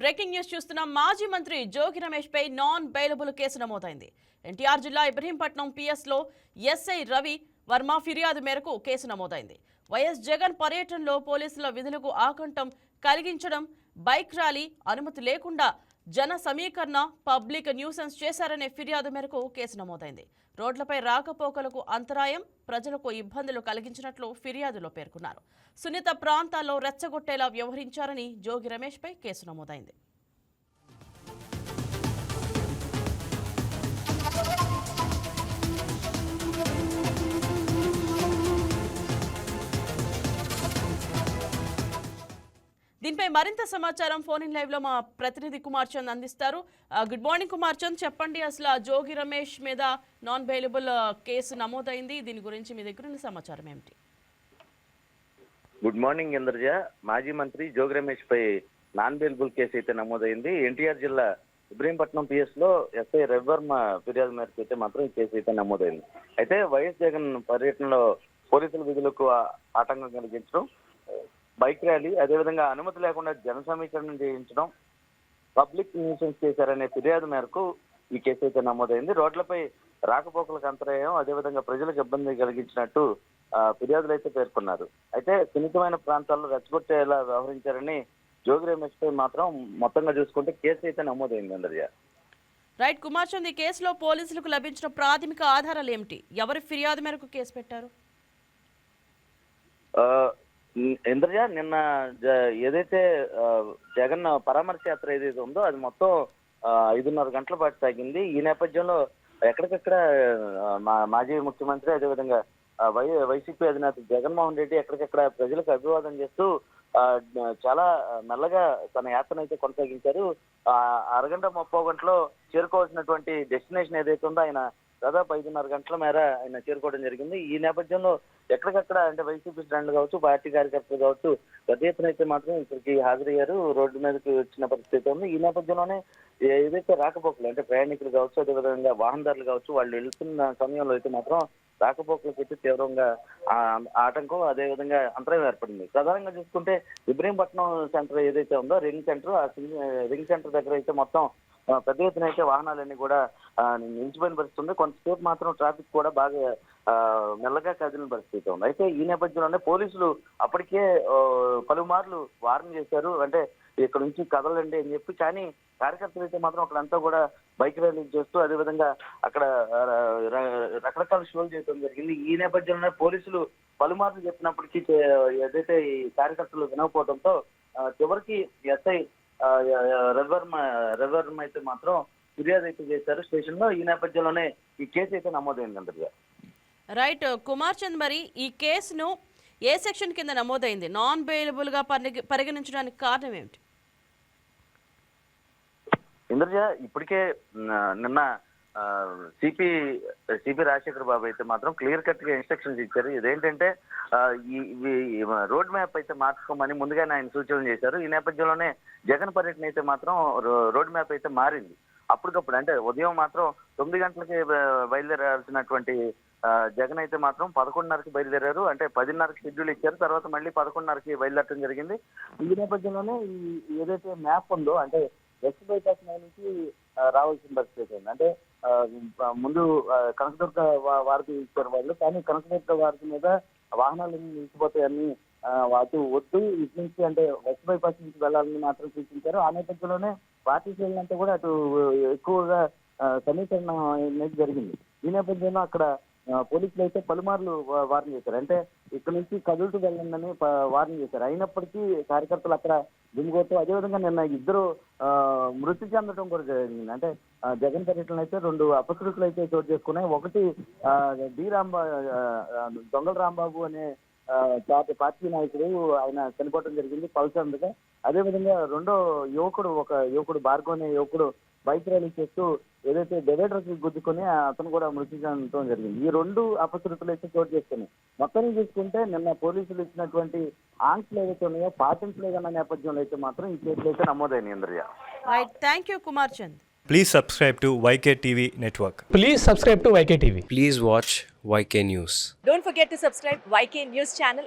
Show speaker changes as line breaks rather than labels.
Breaking news చూస్తున్నాం. మాజీ మంత్రి జోగి రమేష్ పై నాన్ బెయిలబుల్ కేసు నమోదైంది. ఎన్టీఆర్ జిల్లా ఇబ్రహీంపట్నం పిఎస్ లో ఎస్ఐ రవి వర్మ ఫిర్యాదు మేరకు కేసు నమోదైంది. వైఎస్ జగన్ పర్యటనలో పోలీసుల విధులకు ఆకంఠం కలిగించడం, బైక్ ర్యాలీ అనుమతి లేకుండా జన సమీకరణ, పబ్లిక్ న్యూసెన్స్ చేశారనే ఫిర్యాదు మేరకు కేసు నమోదైంది. రోడ్లపై రాకపోకలకు అంతరాయం, ప్రజలకు ఇబ్బందులు కలిగించినట్లు ఫిర్యాదులో పేర్కొన్నారు. సున్నిత ప్రాంతాల్లో రెచ్చగొట్టేలా వ్యవహరించారని జోగి రమేష్ పై కేసు నమోదైంది. దీనిపై మరింత సమాచారం ఫోన్ ఇన్ లైవ్ లో మా ప్రతినిధి కుమార్ చంద్ అందిస్తారు. గుడ్ మార్నింగ్ కుమార్ చంద్, చెప్పండి అసలు జోగి రమేష్ మీద నాన్ బెయిలబుల్ కేసు నమోదైంది, దీని గురించి మీ దగ్గర ఉన్న సమాచారం ఏమిటి?
Good morning Indraja. మాజీ మంత్రి జోగి రమేష్ పై నాన్ బెయిలబుల్ కేసు అయితే నమోదైంది. ఎన్టీఆర్ జిల్లా ఇబ్రహీంపట్నం పిఎస్ లో ఎస్ఐ రవివర్మ ఫిర్యాదు మేరకు అయితే మాత్రం ఈ కేసు అయితే నమోదైంది. అయితే వైఎస్ జగన్ పర్యటనలో పోలీసుల విధులకు ఆటంకం కలిగించడం, బైక్ ర్యాలీ, అదేవిధంగా అనుమతి లేకుండా జన సమీకరణ చేయించడం, పబ్లిక్ న్యూసెన్స్ చేశారనే ఫిర్యాదు మేరకు ఈ కేసు అయితే నమోదైంది. రోడ్లపై రాకపోకలకు అంతరాయం, అదేవిధంగా ప్రజలకు ఇబ్బంది కలిగించినట్టు ఫిర్యాదులు అయితే పేర్కొన్నారు. అయితే సున్నితమైన ప్రాంతాల్లో రెచ్చగొట్టేలా వ్యవహరించారని జోగి రమేష్ పై మాత్రం మొత్తంగా చూసుకుంటే కేసు అయితే నమోదైంది. అందరియా
రైట్ కుమార్ చంద్, ఈ కేసులో పోలీసులకు లభించిన ప్రాథమిక ఆధారాలు ఏమిటి? ఎవరి ఫిర్యాదు మేరకు కేసు పెట్టారు?
ఇంద్రజ, నిన్న ఏదైతే జగన్ పరామర్శ యాత్ర ఏదైతే ఉందో అది మొత్తం 5:30 గంటల పాటు సాగింది. ఈ నేపథ్యంలో ఎక్కడికక్కడ మాజీ ముఖ్యమంత్రి, అదేవిధంగా వైసీపీ అధినేత జగన్మోహన్ రెడ్డి ఎక్కడికక్కడ ప్రజలకు అభివాదం చేస్తూ చాలా మెల్లగా తన యాత్రను అయితే కొనసాగించారు. అరగంట 30 గంటలో చేరుకోవాల్సినటువంటి డెస్టినేషన్ ఏదైతే ఉందో ఆయన దాదాపు 5:30 గంటల మేర ఆయన చేరుకోవడం జరిగింది. ఈ నేపథ్యంలో ఎక్కడికక్కడ అంటే వైసీపీ శ్రేణులు కావచ్చు, పార్టీ కార్యకర్తలు కావచ్చు పెద్ద ఎత్తున అయితే మాత్రం ఇక్కడికి హాజరయ్యారు, రోడ్డు మీదకి వచ్చిన పరిస్థితి ఉంది. ఈ నేపథ్యంలోనే ఏదైతే రాకపోకలు అంటే ప్రయాణికులు కావచ్చు, అదేవిధంగా వాహనదారులు కావచ్చు, వాళ్ళు వెళ్తున్న సమయంలో అయితే మాత్రం రాకపోకలకు అయితే తీవ్రంగా ఆటంకం, అదేవిధంగా అంతరాయం ఏర్పడింది. ప్రధానంగా చూసుకుంటే ఇబ్రహీంపట్నం సెంటర్ ఏదైతే ఉందో రింగ్ సెంటర్, ఆ రింగ్ సెంటర్ దగ్గర అయితే మొత్తం పెద్ద ఎత్తున అయితే వాహనాలన్నీ కూడా నిలిచిపోయిన పరిస్థితి ఉంది. కొంతసేపు మాత్రం ట్రాఫిక్ కూడా బాగా మెల్లగా కదిలిన పరిస్థితి ఉంది. అయితే ఈ నేపథ్యంలోనే పోలీసులు అప్పటికే పలుమార్లు వార్న్ చేశారు, అంటే ఇక్కడ నుంచి కదలండి అని చెప్పి. కానీ కార్యకర్తలు అయితే మాత్రం అక్కడంతా కూడా బైక్ ర్యాలీ చేస్తూ, అదేవిధంగా అక్కడ రకరకాల షోలు చేయడం జరిగింది. ఈ నేపథ్యంలోనే పోలీసులు పలుమార్లు చెప్పినప్పటికీ ఏదైతే ఈ కార్యకర్తలు వినకపోవడంతో చివరికి ఎస్ఐ రవివర్మ అయితే మాత్రం ఫిర్యాదు అయితే చేశారు స్టేషన్ లో. ఈ నేపథ్యంలోనే ఈ కేసు అయితే నమోదైంది. అందరిగా
రైట్ కుమార్ చంద్, మరి ఈ కేసును ఏ సెక్షన్ కింద నమోదైంది? నాన్ బెయిలబుల్ గా పరిగణించడానికి కారణం ఏమిటి?
ఇంద్రజ, ఇప్పటికే నిన్న సిపి రాజశేఖర్ బాబు అయితే మాత్రం క్లియర్ కట్ గా ఇన్స్ట్రక్షన్స్ ఇచ్చారు. ఇదేంటంటే ఈ రోడ్ మ్యాప్ అయితే మార్చుకోమని ముందుగానే ఆయన సూచనలు చేశారు. ఈ నేపథ్యంలోనే జగన్ పర్యటన అయితే మాత్రం రోడ్ మ్యాప్ అయితే మారింది. అప్పటికప్పుడు అంటే ఉదయం మాత్రం 9 గంటలకి బయలుదేరాల్సినటువంటి జగన్ అయితే మాత్రం 11:30కి బయలుదేరారు. అంటే 10:30కి షెడ్యూల్ ఇచ్చారు, తర్వాత మళ్ళీ 11:30కి బయలుదేరడం జరిగింది. ఈ నేపథ్యంలోనే ఏదైతే మ్యాప్ ఉందో అంటే వెస్ట్ బైపాస్ నుంచి రావాల్సిన పరిస్థితి ఉంది. అంటే ముందు కనకదుర్గ వారికి ఇచ్చారు వాళ్ళు, కానీ కనకదుర్గ వారికి మీద వాహనాలు నిలిచిపోతాయని అటు వద్దు, ఇటు నుంచి అంటే వెస్ట్ బైపాస్ నుంచి వెళ్ళాలని మాత్రం సూచించారు. ఆ నేపథ్యంలోనే పార్టీ శ్రేణులంతా కూడా అటు ఎక్కువగా సమీకరణ అనేది జరిగింది. ఈ నేపథ్యంలో అక్కడ పోలీసులు అయితే పలుమార్లు వార్న్ చేశారు, అంటే ఇక్కడ నుంచి కదులుతూ వెళ్ళండి వార్న్ చేశారు. అయినప్పటికీ కార్యకర్తలు అక్కడ దిగుతూ, అదేవిధంగా నిన్న ఇద్దరు మృతి చెందడం కూడా జరిగింది. అంటే జగన్ పర్యటనలో అయితే 2 అపశృతులు అయితే చోటు చేసుకున్నాయి. ఒకటి దొంగల రాంబాబు అనే పార్టీ నాయకుడు, ఆయన చనిపోవడం జరిగింది పల్సందుగా. అదేవిధంగా రెండో యువకుడు భార్గవ్ అనే యువకుడు బైక్ ర్యాలీ చేస్తూ ఏదైతే డివైడర్స్ గుద్దుకొని అతను కూడా మృతి చెందడం జరిగింది. ఈ 2 అపశృతులు అయితే చోటు చేసుకున్నాయి. మొత్తం చూసుకుంటే నిన్న పోలీసులు ఇచ్చినటువంటి ఆంక్షలు ఏవైతే ఉన్నాయో పాటించలేదన్న నేపథ్యంలో అయితే మాత్రం ఈ కేసులు అయితే నమోదైనాయి. Indraiah,
right, thank you Kumar Chand.
Please subscribe to YK TV Network.
Please subscribe to YK TV.
Please watch YK News.
Don't forget to subscribe YK News channel